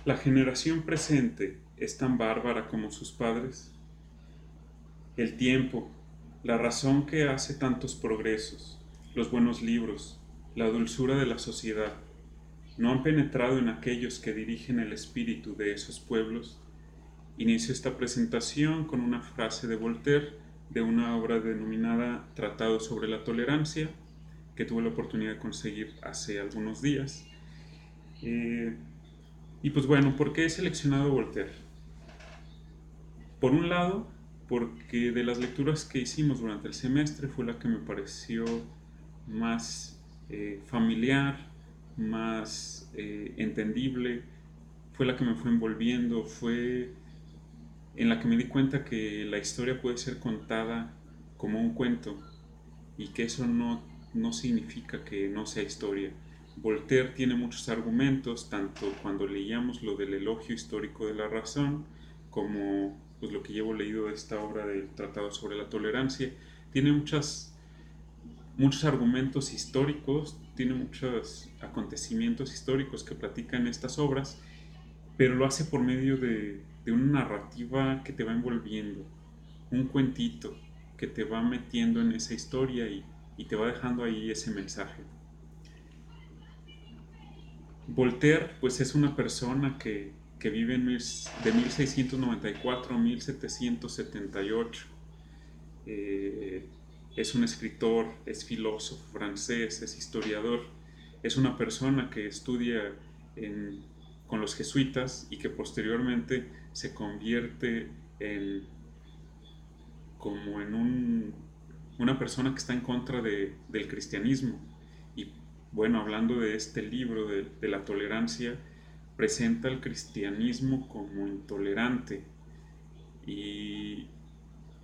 ¿La generación presente es tan bárbara como sus padres? El tiempo, la razón que hace tantos progresos, los buenos libros, la dulzura de la sociedad, ¿no han penetrado en aquellos que dirigen el espíritu de esos pueblos? Inicio esta presentación con una frase de Voltaire de una obra denominada Tratado sobre la Tolerancia, que tuve la oportunidad de conseguir hace algunos días. Eh, y pues bueno, ¿por qué he seleccionado Voltaire? Por un lado, porque de las lecturas que hicimos durante el semestre fue la que me pareció más familiar, más entendible, fue la que me fue envolviendo, fue en la que me di cuenta que la historia puede ser contada como un cuento y que eso no significa que no sea historia. Voltaire tiene muchos argumentos, tanto cuando leíamos lo del elogio histórico de la razón, como pues, lo que llevo leído de esta obra del Tratado sobre la Tolerancia. Tiene muchos argumentos históricos, tiene muchos acontecimientos históricos que platican estas obras, pero lo hace por medio de una narrativa que te va envolviendo, un cuentito que te va metiendo en esa historia y te va dejando ahí ese mensaje. Voltaire pues es una persona que vive de 1694 a 1778. Eh, es un escritor, es filósofo francés, es historiador, es una persona que estudia en, con los jesuitas y que posteriormente se convierte en como en una persona que está en contra del cristianismo. Y bueno, hablando de este libro de la tolerancia, presenta el cristianismo como intolerante. Y,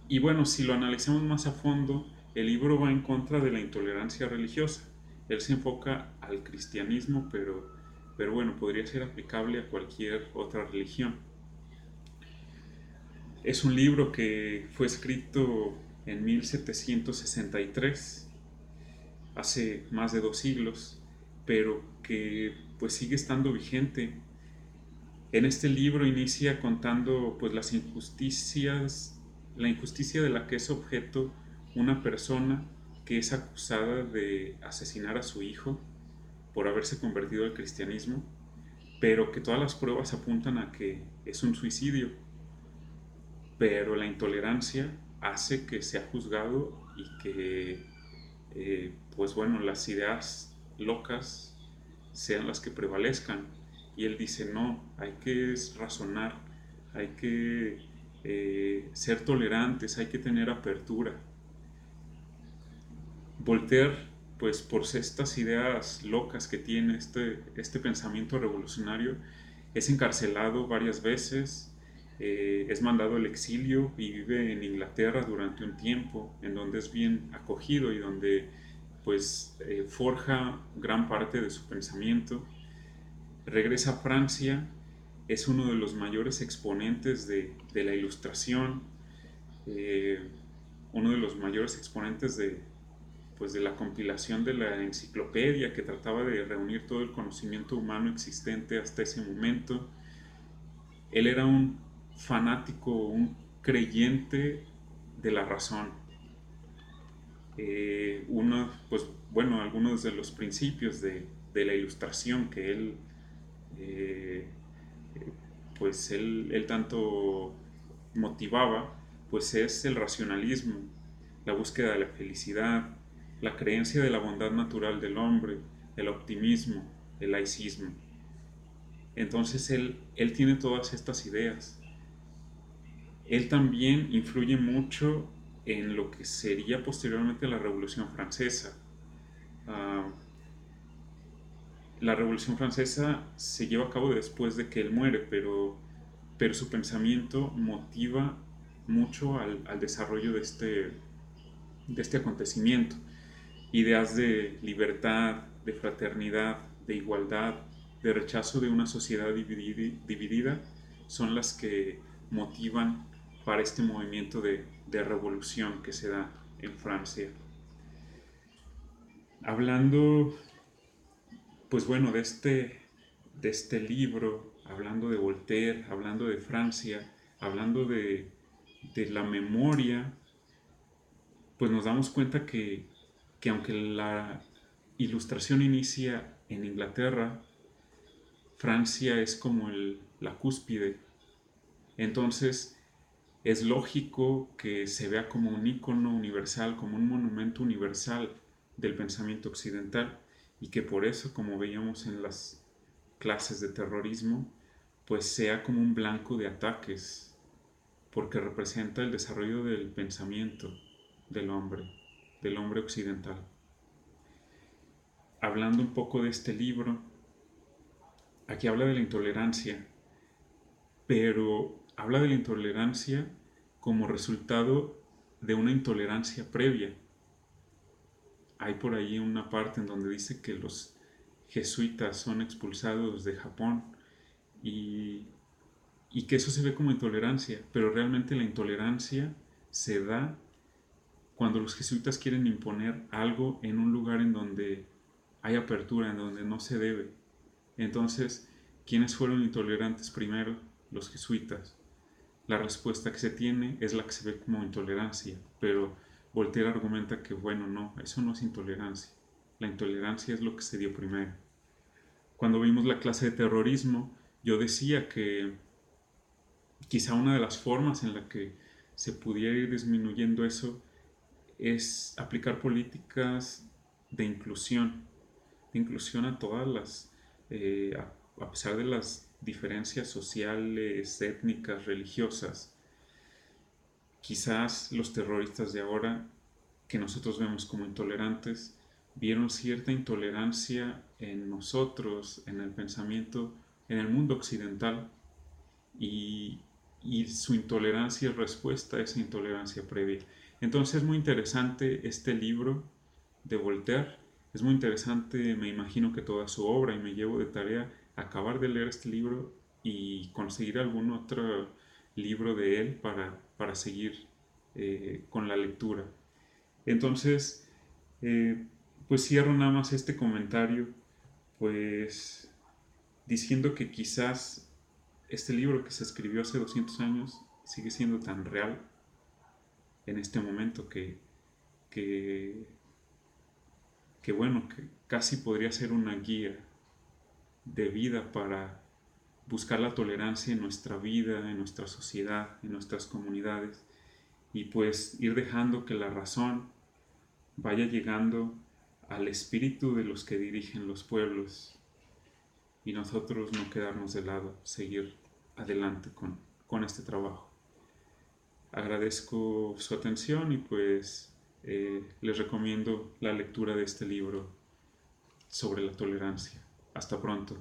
y bueno, si lo analizamos más a fondo, el libro va en contra de la intolerancia religiosa. Él se enfoca al cristianismo, pero bueno, podría ser aplicable a cualquier otra religión. Es un libro que fue escrito en 1763, hace más de 2 siglos, pero que pues sigue estando vigente. En este libro inicia contando pues las injusticias, la injusticia de la que es objeto una persona que es acusada de asesinar a su hijo por haberse convertido al cristianismo, pero que todas las pruebas apuntan a que es un suicidio, pero la intolerancia hace que sea juzgado y que, pues bueno, las ideas locas sean las que prevalezcan. Y él dice, no, hay que razonar, hay que ser tolerantes, hay que tener apertura. Voltaire, pues por estas ideas locas que tiene, este pensamiento revolucionario, es encarcelado varias veces, es mandado al exilio y vive en Inglaterra durante un tiempo, en donde es bien acogido y donde pues forja gran parte de su pensamiento. Regresa a Francia, es uno de los mayores exponentes de la ilustración, eh, uno de los mayores exponentes pues de la compilación de la enciclopedia que trataba de reunir todo el conocimiento humano existente hasta ese momento. Él era un fanático, un creyente de la razón. Pues bueno, algunos de los principios de la ilustración que eh, él tanto motivaba, pues es el racionalismo, la búsqueda de la felicidad, la creencia de la bondad natural del hombre, el optimismo, el laicismo. Entonces él tiene todas estas ideas. Él también influye mucho en lo que sería posteriormente la Revolución Francesa. Uh, la Revolución Francesa se lleva a cabo después de que él muere, pero su pensamiento motiva mucho al desarrollo de este acontecimiento. Ideas de libertad, de fraternidad, de igualdad, de rechazo de una sociedad dividida son las que motivan para este movimiento de revolución que se da en Francia. Hablando, pues bueno, de este libro, hablando de Voltaire, hablando de Francia, hablando de la memoria, pues nos damos cuenta que aunque la ilustración inicia en Inglaterra, Francia es como la cúspide. Entonces es lógico que se vea como un icono universal, como un monumento universal del pensamiento occidental, y que por eso, como veíamos en las clases de terrorismo, pues sea como un blanco de ataques, porque representa el desarrollo del pensamiento del hombre occidental. Hablando un poco de este libro, aquí habla de la intolerancia, pero habla de la intolerancia como resultado de una intolerancia previa. Hay por ahí una parte en donde dice que los jesuitas son expulsados de Japón y, y que eso se ve como intolerancia, pero realmente la intolerancia se da cuando los jesuitas quieren imponer algo en un lugar en donde hay apertura, en donde no se debe. Entonces, ¿quiénes fueron intolerantes primero? Los jesuitas. La respuesta que se tiene es la que se ve como intolerancia, pero Voltaire argumenta que, bueno, no, eso no es intolerancia. La intolerancia es lo que se dio primero. Cuando vimos la clase de terrorismo, yo decía que quizá una de las formas en la que se pudiera ir disminuyendo eso es aplicar políticas de inclusión a todas las, a pesar de las diferencias sociales, étnicas, religiosas. Quizás los terroristas de ahora, que nosotros vemos como intolerantes, vieron cierta intolerancia en nosotros, en el pensamiento, en el mundo occidental, y, y su intolerancia es respuesta a esa intolerancia previa. Entonces es muy interesante este libro de Voltaire, es muy interesante, me imagino que toda su obra, y me llevo de tarea acabar de leer este libro y conseguir algún otro libro de él para seguir con la lectura. Entonces, eh, pues cierro nada más este comentario, pues diciendo que quizás este libro que se escribió hace 200 años sigue siendo tan real en este momento que, que bueno, que casi podría ser una guía de vida para buscar la tolerancia en nuestra vida, en nuestra sociedad, en nuestras comunidades, y pues ir dejando que la razón vaya llegando al espíritu de los que dirigen los pueblos y nosotros no quedarnos de lado, seguir adelante con este trabajo. Agradezco su atención y pues les recomiendo la lectura de este libro sobre la tolerancia. Hasta pronto.